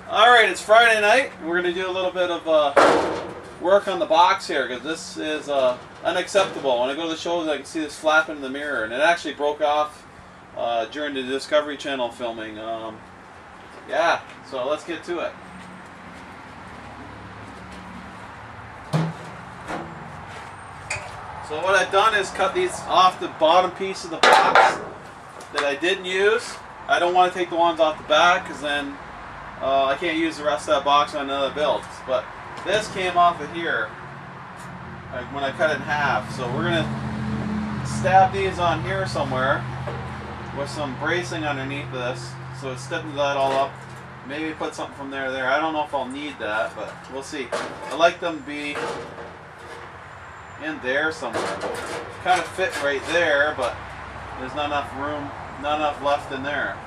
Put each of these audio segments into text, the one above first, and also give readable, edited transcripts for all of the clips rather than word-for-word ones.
Alright, it's Friday night. We're going to do a little bit of work on the box here because this is unacceptable. When I go to the shows, I can see this flapping in the mirror, and it actually broke off during the Discovery Channel filming. Yeah, so let's get to it. So what I've done is cut these off the bottom piece of the box that I didn't use. I don't want to take the ones off the back because then I can't use the rest of that box on another build. But this came off of here when I cut it in half. So we're going to stab these on here somewhere with some bracing underneath this. So it stiffens that all up. Maybe put something from there to there. I don't know if I'll need that, but we'll see. I like them to be in there somewhere. Kind of fit right there, but there's not enough room, not enough left in there.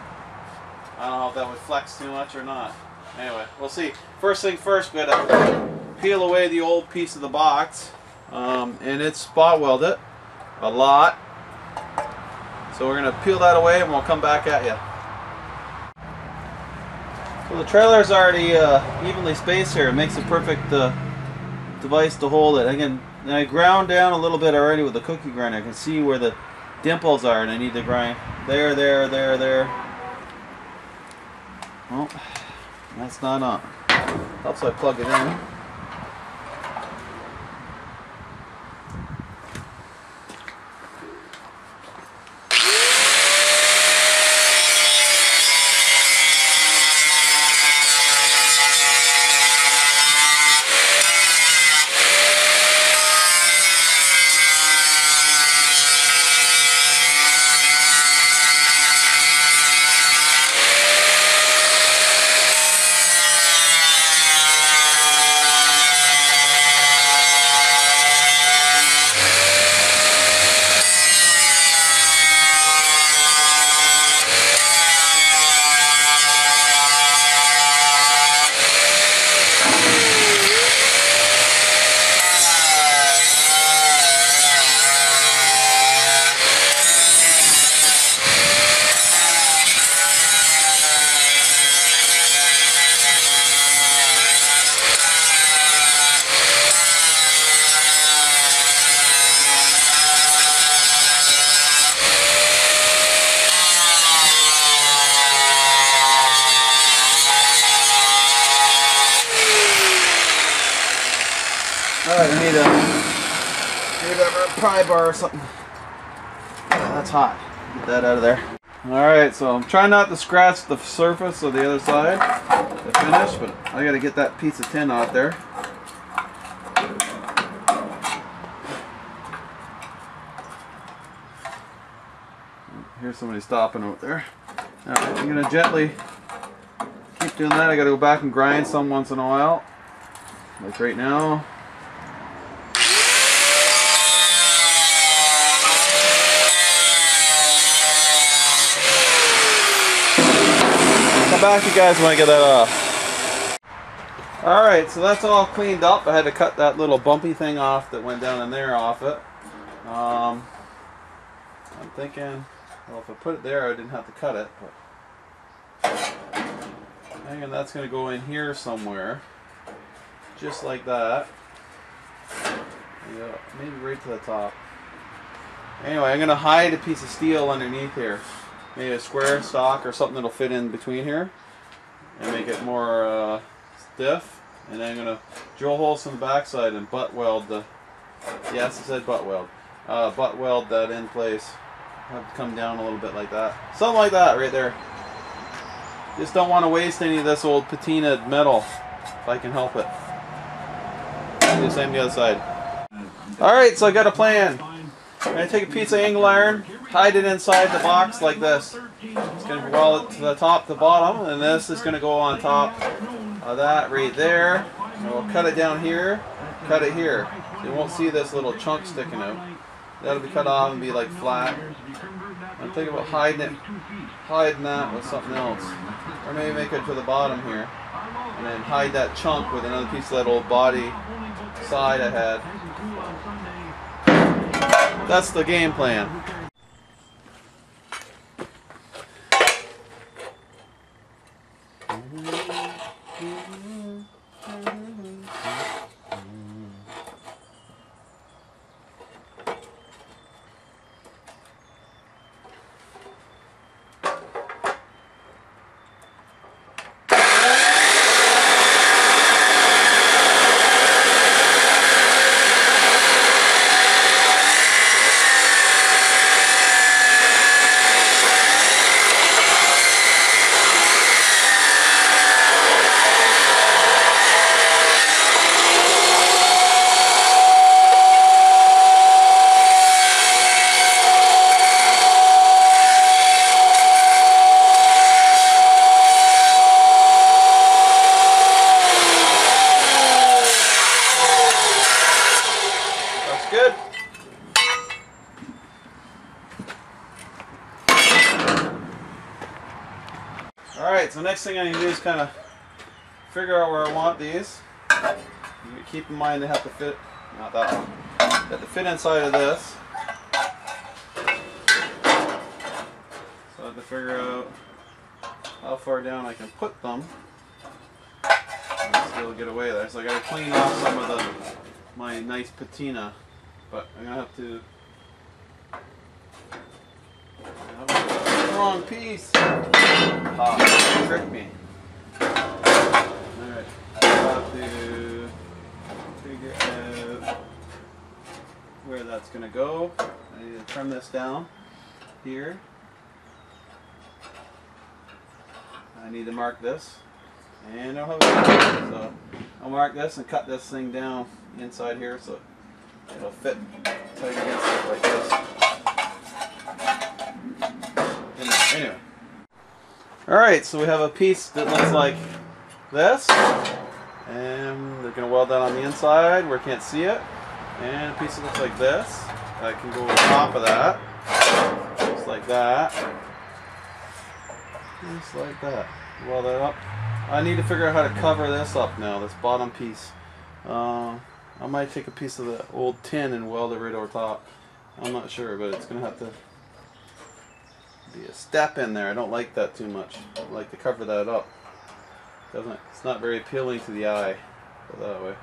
I don't know if that would flex too much or not. Anyway, we'll see. First thing first, we gotta peel away the old piece of the box, and it's spot welded a lot. So we're gonna peel that away, and we'll come back at you. So the trailer's already evenly spaced here. It makes a perfect device to hold it. I ground down a little bit already with the cookie grinder. I can see where the dimples are, and I need to grind there. Well, that's not on. Helps I plug it in. Alright, I need a pry bar or something. Yeah, that's hot. Get that out of there. Alright, so I'm trying not to scratch the surface of the other side to finish, but I gotta get that piece of tin out there. Here's somebody stopping out there. Alright, I'm gonna gently keep doing that. I gotta go back and grind some once in a while. Like right now. Come back to you guys when I get that off. Alright, so that's all cleaned up. I had to cut that little bumpy thing off that went down in there off it. I'm thinking, well, if I put it there I didn't have to cut it, but I'm thinking that's going to go in here somewhere. Just like that. Yeah, maybe right to the top. Anyway, I'm going to hide a piece of steel underneath here. Maybe a square stock or something that'll fit in between here and make it more stiff. And then I'm going to drill holes from the backside and butt weld the, yes, it said butt weld. Butt weld that in place. Have to come down a little bit like that. Something like that right there. Just don't want to waste any of this old patinaed metal if I can help it. Do the same the other side. Alright, so I got a plan. I'm going to take a piece of angle iron, hide it inside the box like this. It's going to weld it to the top to the bottom, and this is going to go on top of that right there. And we'll cut it down here, cut it here. So you won't see this little chunk sticking out. That'll be cut off and be like flat. I'm thinking about hiding that with something else. Or maybe make it to the bottom here. And then hide that chunk with another piece of that old body side I had. That's the game plan. next thing I need to do is kind of figure out where I want these. Keep in mind they have to fit, not that one, they have to fit inside of this. So I have to figure out how far down I can put them and still get away there. So I got to clean off some of my nice patina, but I'm gonna have to. Wrong piece. Ah, tricked me. Alright, I'll have to figure out where that's going to go. I need to trim this down here. I need to mark this. And I don't have a so I'll mark this and cut this thing down inside here so it'll fit tight against it like this. Anyway. Alright, so we have a piece that looks like this. And they're going to weld that on the inside where you can't see it. And a piece that looks like this. That can go on top of that. Just like that. Just like that. Weld that up. I need to figure out how to cover this up now, this bottom piece. I might take a piece of the old tin and weld it right over top. I'm not sure, but it's going to have to be a step in there. I don't like that too much. I like to cover that up. It's not very appealing to the eye. Put it that way.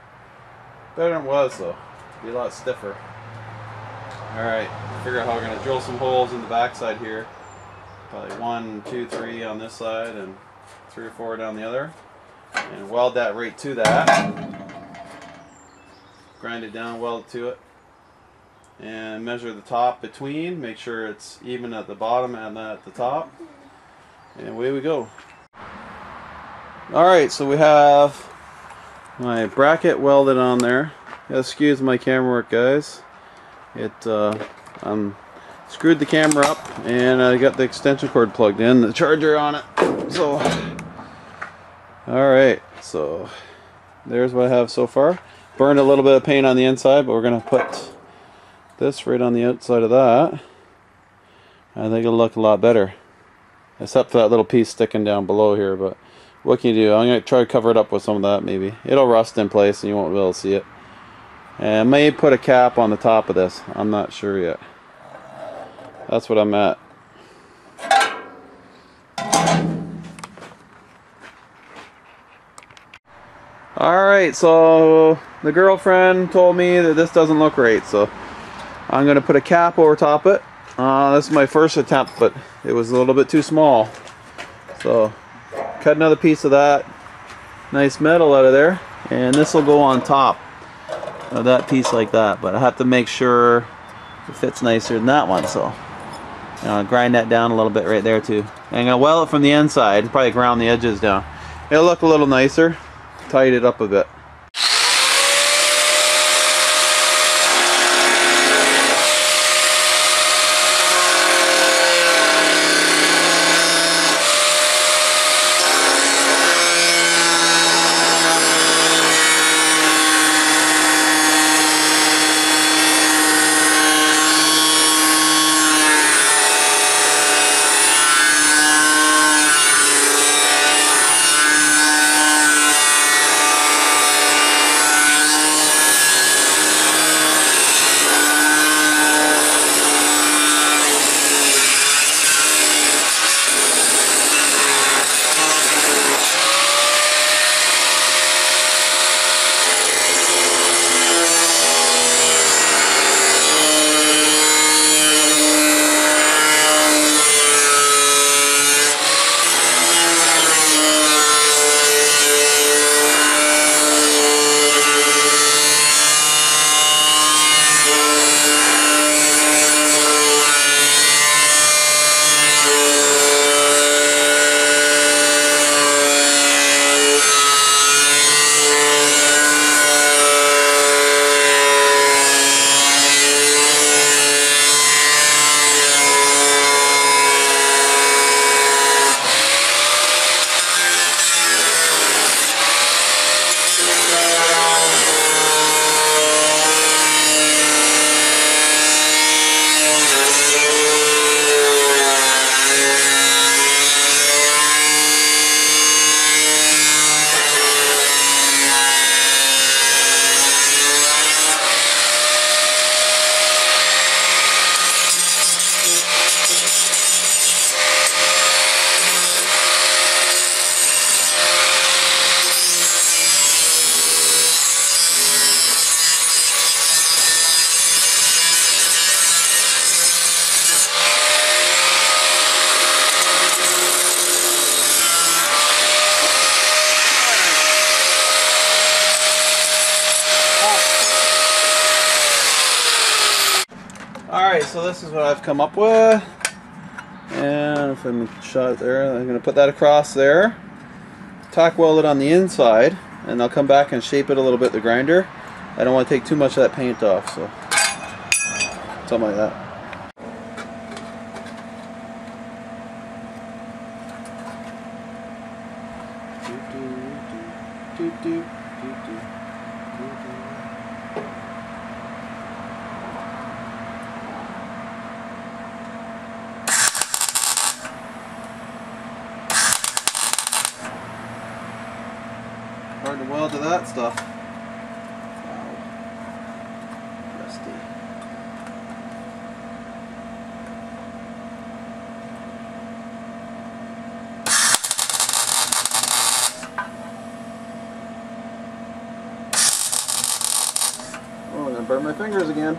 Better than it was though. It'd be a lot stiffer. Alright, figure out how we're going to drill some holes in the backside here. Probably 1, 2, 3 on this side and 3 or 4 down the other. And weld that right to that. Grind it down, weld it to it. And measure the top between, make sure it's even at the bottom and at the top, and away we go. Alright, so we have my bracket welded on there. Excuse my camera work, guys. I'm screwed the camera up and I got the extension cord plugged in, the charger on it. So alright, so there's what I have so far. Burned a little bit of paint on the inside, but we're going to put this right on the outside of that. I think it'll look a lot better, except for that little piece sticking down below here. But what can you do? I'm going to try to cover it up with some of that. Maybe it'll rust in place and you won't be able to see it. And I may put a cap on the top of this. I'm not sure yet. That's what I'm at. Alright, so the girlfriend told me that this doesn't look right, so I'm going to put a cap over top it. This is my first attempt, but it was a little bit too small. So, cut another piece of that nice metal out of there, and this will go on top of that piece like that. But I have to make sure it fits nicer than that one, so grind that down a little bit right there too. And I'm going to weld it from the inside and probably ground the edges down. It'll look a little nicer. Tighten it up a bit. Alright, so this is what I've come up with. And if I'm shot it there, I'm going to put that across there. Tack weld it on the inside, and I'll come back and shape it a little bit, the grinder. I don't want to take too much of that paint off, so something like that. Hard to weld to that stuff. Wow. Rusty. Oh, I'm gonna burn my fingers again.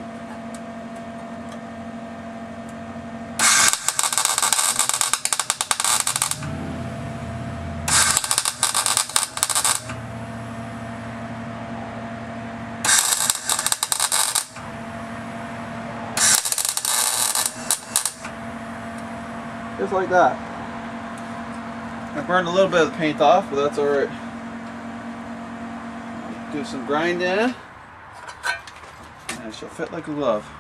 Just like that. I burned a little bit of the paint off, but that's alright. Do some grinding, and it shall fit like a glove.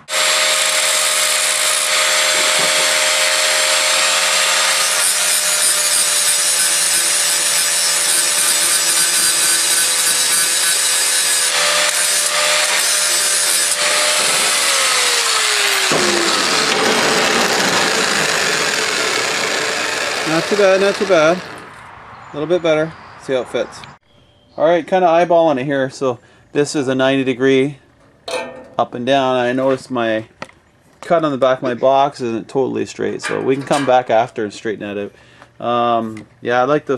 Not too bad, not too bad. A little bit better. See how it fits. Alright, kind of eyeballing it here. So this is a 90-degree up and down. I noticed my cut on the back of my box isn't totally straight, so we can come back after and straighten that out. Yeah, I liked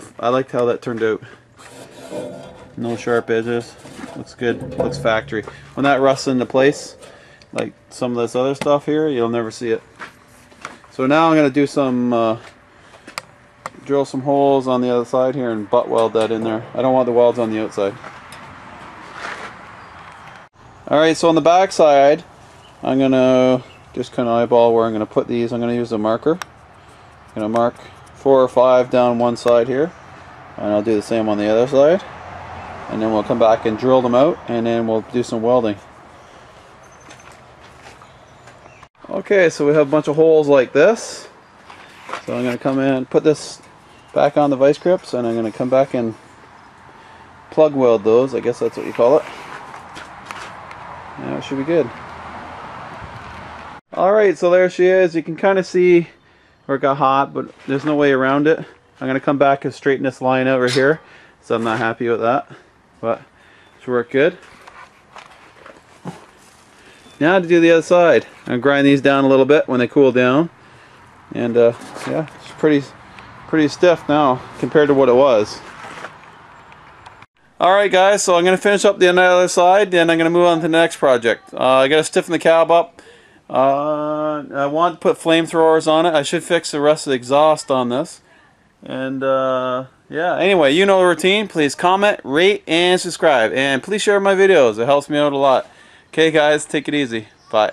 how that turned out. No sharp edges. Looks good. Looks factory. When that rusts into place, like some of this other stuff here, you'll never see it. So now I'm going to do some drill some holes on the other side here and butt weld that in there. I don't want the welds on the outside. Alright, so on the back side, I'm going to just kind of eyeball where I'm going to put these. I'm going to use a marker. I'm going to mark 4 or 5 down one side here, and I'll do the same on the other side. And then we'll come back and drill them out, and then we'll do some welding. Okay, so we have a bunch of holes like this. So I'm going to come in and put this back on the vice grips, and I'm going to come back and plug weld those. I guess that's what you call it. Yeah, it should be good. Alright, so there she is. You can kind of see where it got hot, but there's no way around it. I'm going to come back and straighten this line over here, so I'm not happy with that, but it should work good. Now to do the other side. I'm going to grind these down a little bit when they cool down, and yeah, it's pretty stiff now compared to what it was. Alright guys, so I'm going to finish up the other side, then I'm going to move on to the next project. I got to stiffen the cab up. I want to put flamethrowers on it. I should fix the rest of the exhaust on this. And yeah, anyway, you know the routine. Please comment, rate, and subscribe. And please share my videos. It helps me out a lot. Okay guys, take it easy. Bye.